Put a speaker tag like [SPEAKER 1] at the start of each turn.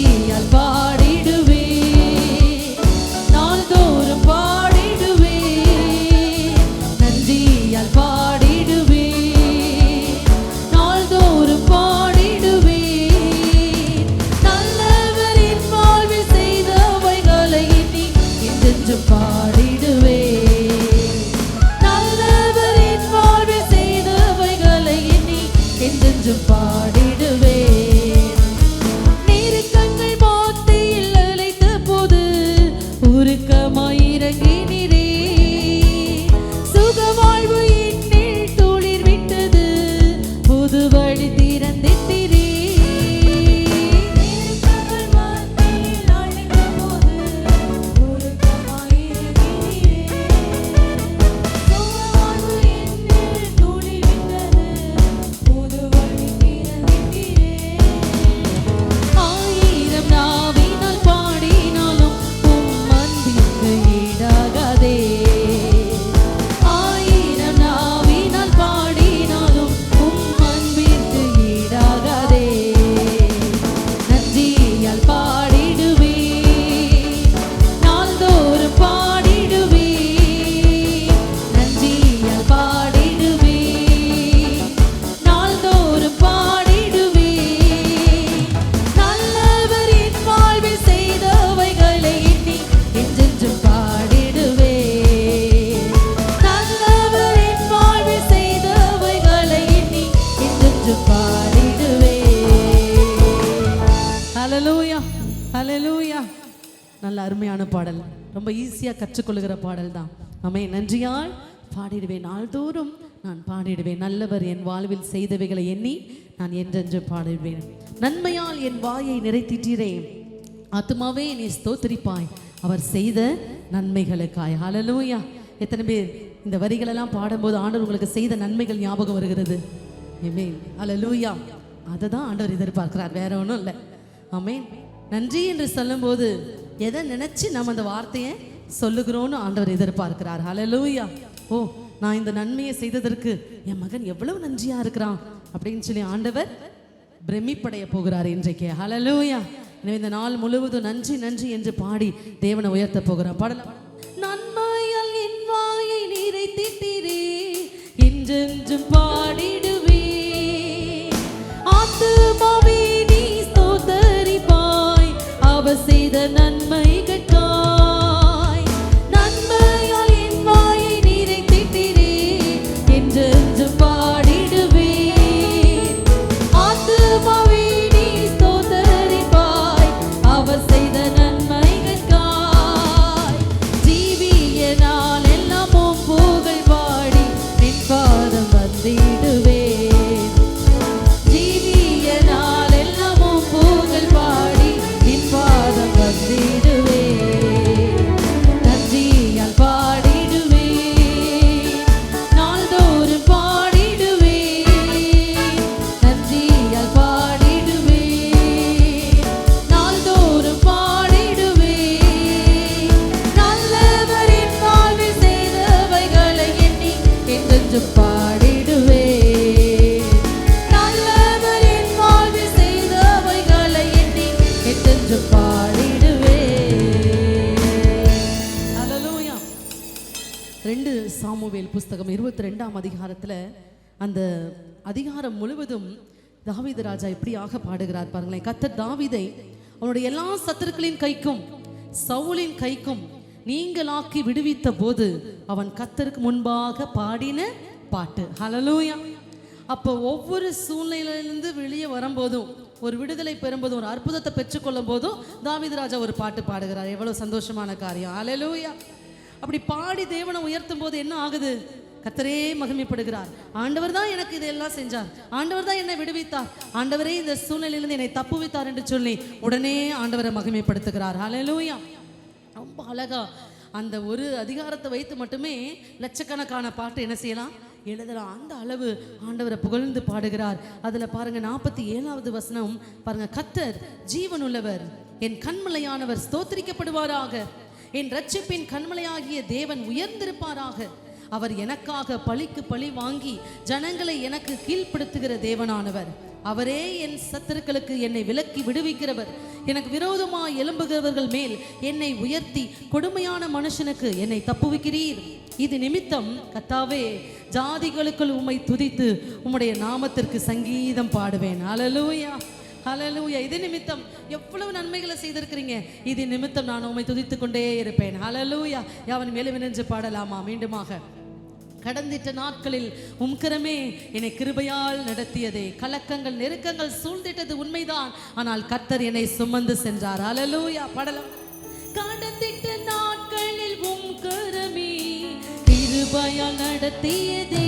[SPEAKER 1] நன்றியால் பாடிடுவே, நாள்தோறும் பாடிடுவே, நன்றியால் பாடிடுவே, நாள்தோறும் பாடிடுவே. நல்லவரின் வாழ்வில் செய்தவைகளை எண்ணி என்றென்றும் பாடிடுவே, நல்லவரின் வாழ்வில் செய்தவைகளை எண்ணி என்றென்றும் பாடிடுவே. நெருக்கங்கள் மத்தியில் அழைத்த போது உருக்கமாயிறங்கினீரே, சுகவாழ்வு என்னில் துளிர் விட்டது, புது வழி திறந்திட்டீரே. நெருக்கங்கள் மத்தியில் அழைத்த போது உருக்கமாயிறங்கினீரே, சுகவாழ்வு என்னில் துளிர் விட்டது, புது வழி திறந்திட்டீரே. ஆயிரம் நாவினால் பாடினாலும் உம் அன்பிற்கு ஈடாகாதே, ஆயிரம் நாவினால் பாடினாலும் உம் அன்பிற்கு ஈடாகாதே. நன்றியால் பாடிடுவே, நாள்தோறும் பாடிடுவே, நன்றியால் பாடிடுவே, நாள்தோறும் பாடிடுவே. நல்லவரின் வாழ்வில் செய்தவைகளை எண்ணி என்றென்றும் பாடிடுவே, நல்லவரின் வாழ்வில் செய்தவைகளை எண்ணி என்றென்றும் பாடிடுவே. ஹல்லேலூயா, ஹல்லேலூயா. நல்ல அருமையான பாடல், ரொம்ப ஈஸியாக கற்றுக்கொள்கிற பாடல் தான். ஆமென். நன்றியால் பாடிடுவேன், நாள்தோறும் நான் பாடிடுவேன், நல்லவர் என் வாழ்வில் செய்தவைகளை எண்ணி நான் என்றென்று பாடிடுவேன். நன்மையால் என் வாயை நிறைத்திட்டீரே, ஆத்துமாவே நீ ஸ்தோத்திரிப்பாய் அவர் செய்த நன்மைகளுக்காய். ஹல்லேலூயா. எத்தனை பேர் இந்த வரிகளெல்லாம் பாடும்போது ஆண்டவர் உங்களுக்கு செய்த நன்மைகள் ஞாபகம் வருகிறது? ஆமென். ஹல்லேலூயா. அதை தான் ஆண்டவர் எதிர்பார்க்கிறார், வேற ஒன்றும் இல்லை. ஆமென். நன்றி என்று சொல்லும்போது எதை நினைச்சு நம்ம அந்த வார்த்தையை சொல்லுகிறோன்னு ஆண்டவர் எதிர்பார்க்கிறார். ஹல்லேலூயா. ஓ, நான் இந்த நன்மையை செய்ததற்கு என் மகன் எவ்வளவு நன்றியா இருக்கிறான் அப்படின்னு சொல்லி ஆண்டவர் பிரமிப்படைய போகிறார் இன்றைக்கு. ஹல்லேலூயா. எனவே இந்த நாள் முழுவதும் நன்றி நன்றி என்று பாடி தேவனை உயர்த்த போகிறார். பாடலாம். நன்மையால் என் வாயை நிறைத்திட்டீரே, என்றென்றும் பாடிடுவே, ஆத்துமாவே நீ ஸ்தோத்தரிப்பாய் அவர் செய்த நன்மைகளுக்காய். நன்மையால் என் வாயை நிறைத்திட்டீரே, என்றென்றும் பாடிடுவே, ஆத்துமாவே நீ ஸ்தோத்தரிப்பாய் அவர் செய்த நன்மைகளுக்காய். ஜீவிய நாள் எல்லாம் உம் புகழ் பாடி நின் பாதம் வந்திடுவேன், ஜீவிய நாள் எல்லாம் உம் புகழ் பாடி நின் பாதம் வந்திடுவேன். நன்றியால் பாடிடுவேன், நாள்தோறும் பாடிடுவேன், நன்றியால் பாடிடுவேன், நாள்தோறும் பாடிடுவேன். நல்லவரின் வாழ்வில் செய்தவைகளை எண்ணி என்றென்றும் பாடிடுவேன், நல்லவரின் வாழ்வில் செய்தவைகளை எண்ணி என்றென்றும் பாடிடுவேன். ஹல்லேலூயா. 2 சாமுவேல் புஸ்தகம் 22ஆம் அதிகாரத்தில் அந்த அதிகாரம் முழுவதும் தாவீது ராஜா எப்படியாக பாடுகிறார் பாருங்களேன். கர்த்தர் தாவீதை அவனுடைய எல்லா சத்துருக்களின் கைக்கும் சவுலின் கைக்கும் நீங்களாக்கி விடுவித்த போது அவன் கர்த்தருக்கு முன்பாக பாடின பாட்டு. ஹல்லேலூயா. அப்போ ஒவ்வொரு சூழ்நிலையிலிருந்து வெளியே வரும்போதும், ஒரு விடுதலை பெறும்போதும், ஒரு அற்புதத்தை பெற்றுக்கொள்ளும் போதும் தாவீது ராஜா ஒரு பாட்டு பாடுகிறார். எவ்வளவு சந்தோஷமான காரியம். ஹல்லேலூயா. அப்படி பாடி தேவனை உயர்த்தும் போது என்ன ஆகுது? கர்த்தரே மகிமைப்படுகிறார். ஆண்டவர் தான் எனக்கு இதெல்லாம் செஞ்சார், ஆண்டவர் தான் என்னை விடுவித்தார், ஆண்டவரே இந்த சூழ்நிலையிலிருந்து என்னை தப்புவித்தார் என்று சொல்லி உடனே ஆண்டவரை மகிமைப்படுத்துகிறார். ஹல்லேலூயா. ரொம்ப அழகா அந்த ஒரு அதிகாரத்தை வைத்து மட்டுமே லட்சக்கணக்கான பாட்டு என்ன செய்யலாம், எழுதலாம். அந்த அளவு ஆண்டவரை புகழ்ந்து பாடுகிறார். அதுல பாருங்க 47வது வசனம் பாருங்க. கர்த்தர் ஜீவனுள்ளவர், என் கண்மலையானவர் ஸ்தோத்திரிக்கப்படுவாராக, என் இரட்சிப்பின் கண்மலையாகிய தேவன் உயர்ந்திருப்பாராக. அவர் எனக்காக பழிக்கு பழி வாங்கி ஜனங்களை எனக்கு கீழ்ப்படுத்துகிற தேவனானவர். அவரே என் சத்துருக்களுக்கு என்னை விலக்கி விடுவிக்கிறவர். எனக்கு விரோதமாய் எழும்புகிறவர்கள் மேல் என்னை உயர்த்தி கொடுமையான மனுஷனுக்கு என்னை தப்புவிக்கிறீர். இது நிமித்தம் கர்த்தாவே, ஜாதிகளுக்குள் உம்மை துதித்து உம்முடைய நாமத்திற்கு சங்கீதம் பாடுவேன். ஹல்லேலூயா, ஹல்லேலூயா. இது நிமித்தம் எவ்வளவு நன்மைகளை செய்திருக்கிறீங்க. இது நிமித்தம் நான் உம்மை துதித்து கொண்டே இருப்பேன். ஹல்லேலூயா. யாவன் மேலும் நின்று பாடலாமா? மீண்டுமாக. கடந்திட்ட நாட்களில் உம்கரமே என்னை கிருபையால் நடத்தியதே. கலக்கங்கள் நெருக்கங்கள் சூழ்ந்திட்டது உண்மைதான், ஆனால் கர்த்தர் என்னை சுமந்து சென்றார். ஹல்லேலூயா. பாடலாம். கடந்திட்ட நாட்களில் உம்கரமே கிருபையால் நடத்தியதே.